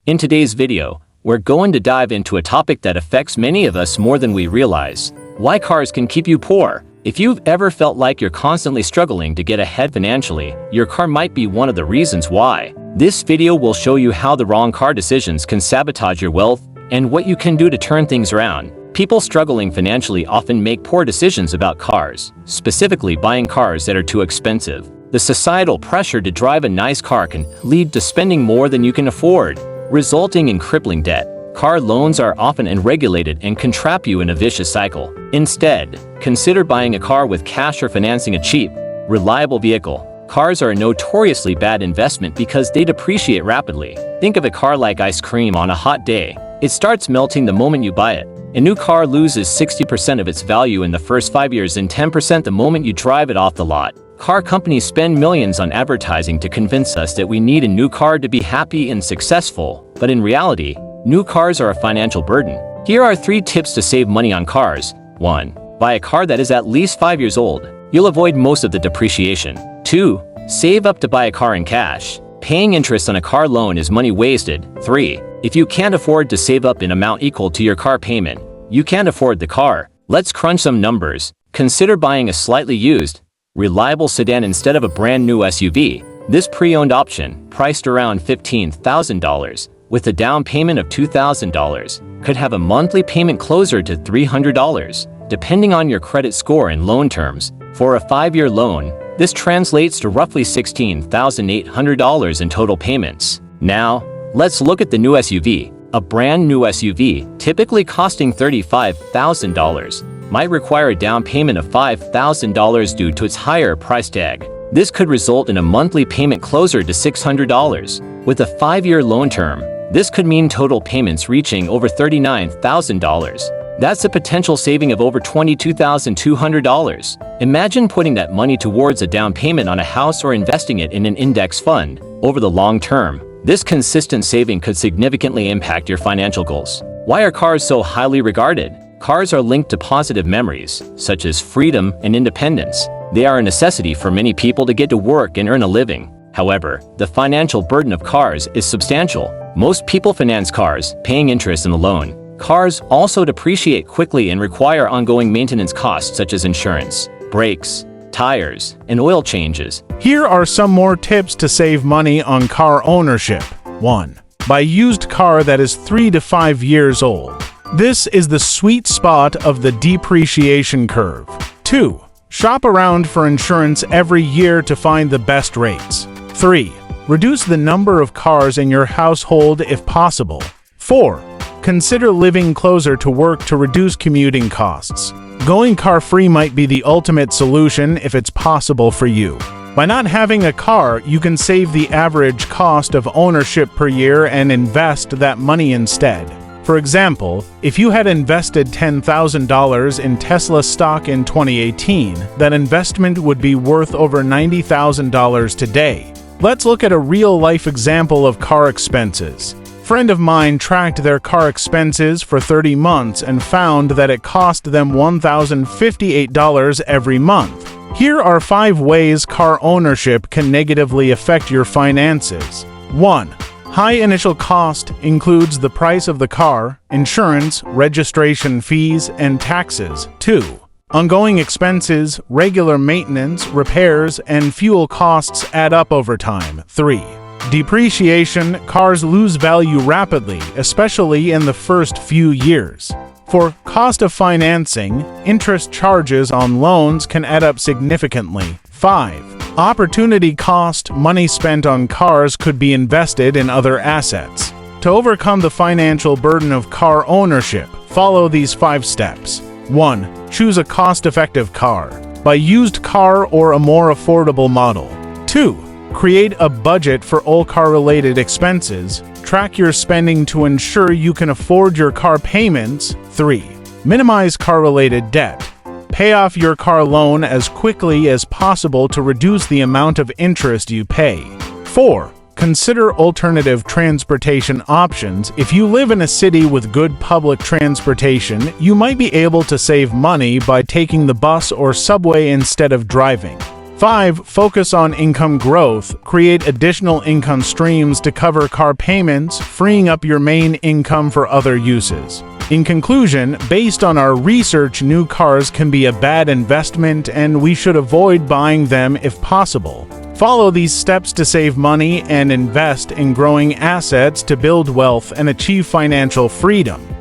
In today's video, we're going to dive into a topic that affects many of us more than we realize: why cars can keep you poor. If you've ever felt like you're constantly struggling to get ahead financially, your car might be one of the reasons why. This video will show you how the wrong car decisions can sabotage your wealth and what you can do to turn things around. People struggling financially often make poor decisions about cars, specifically buying cars that are too expensive. The societal pressure to drive a nice car can lead to spending more than you can afford, resulting in crippling debt. Car loans are often unregulated and can trap you in a vicious cycle. Instead, consider buying a car with cash or financing a cheap, reliable vehicle. Cars are a notoriously bad investment because they depreciate rapidly. Think of a car like ice cream on a hot day. It starts melting the moment you buy it. A new car loses 60% of its value in the first 5 years and 10% the moment you drive it off the lot. Car companies spend millions on advertising to convince us that we need a new car to be happy and successful, but in reality, new cars are a financial burden. Here are 3 tips to save money on cars. 1. Buy a car that is at least 5 years old. You'll avoid most of the depreciation. 2. Save up to buy a car in cash. Paying interest on a car loan is money wasted. 3. If you can't afford to save up an amount equal to your car payment, you can't afford the car. Let's crunch some numbers. Consider buying a slightly used, reliable sedan instead of a brand new SUV. This pre-owned option, priced around $15,000, with a down payment of $2,000, could have a monthly payment closer to $300, depending on your credit score and loan terms. For a 5-year loan, this translates to roughly $16,800 in total payments. Now, let's look at the new SUV. A brand new SUV, typically costing $35,000, might require a down payment of $5,000 due to its higher price tag. This could result in a monthly payment closer to $600. With a 5-year loan term, this could mean total payments reaching over $39,000. That's a potential saving of over $22,200. Imagine putting that money towards a down payment on a house or investing it in an index fund. Over the long term, this consistent saving could significantly impact your financial goals. Why are cars so highly regarded? Cars are linked to positive memories, such as freedom and independence. They are a necessity for many people to get to work and earn a living. However, the financial burden of cars is substantial. Most people finance cars, paying interest in the loan. Cars also depreciate quickly and require ongoing maintenance costs such as insurance, brakes, tires, and oil changes. Here are some more tips to save money on car ownership. 1. Buy a used car that is 3 to 5 years old. This is the sweet spot of the depreciation curve. 2. Shop around for insurance every year to find the best rates. 3. Reduce the number of cars in your household if possible. 4. Consider living closer to work to reduce commuting costs. Going car-free might be the ultimate solution if it's possible for you. By not having a car, you can save the average cost of ownership per year and invest that money instead. For example, if you had invested $10,000 in Tesla stock in 2018, that investment would be worth over $90,000 today. Let's look at a real-life example of car expenses. A friend of mine tracked their car expenses for 30 months and found that it cost them $1,058 every month. Here are 5 ways car ownership can negatively affect your finances. 1. High initial cost includes the price of the car, insurance, registration fees, and taxes. 2. Ongoing expenses, regular maintenance, repairs, and fuel costs add up over time. 3. Depreciation. Cars lose value rapidly, especially in the first few years. For cost of financing, interest charges on loans can add up significantly. 5. Opportunity cost. Money spent on cars could be invested in other assets. To overcome the financial burden of car ownership, follow these 5 steps. 1. Choose a cost-effective car. Buy a used car or a more affordable model. 2. Create a budget for all car-related expenses. Track your spending to ensure you can afford your car payments. 3. Minimize car-related debt. Pay off your car loan as quickly as possible to reduce the amount of interest you pay. 4. Consider alternative transportation options. If you live in a city with good public transportation, you might be able to save money by taking the bus or subway instead of driving. 5. Focus on income growth. Create additional income streams to cover car payments, freeing up your main income for other uses. In conclusion, based on our research, new cars can be a bad investment and we should avoid buying them if possible. Follow these steps to save money and invest in growing assets to build wealth and achieve financial freedom.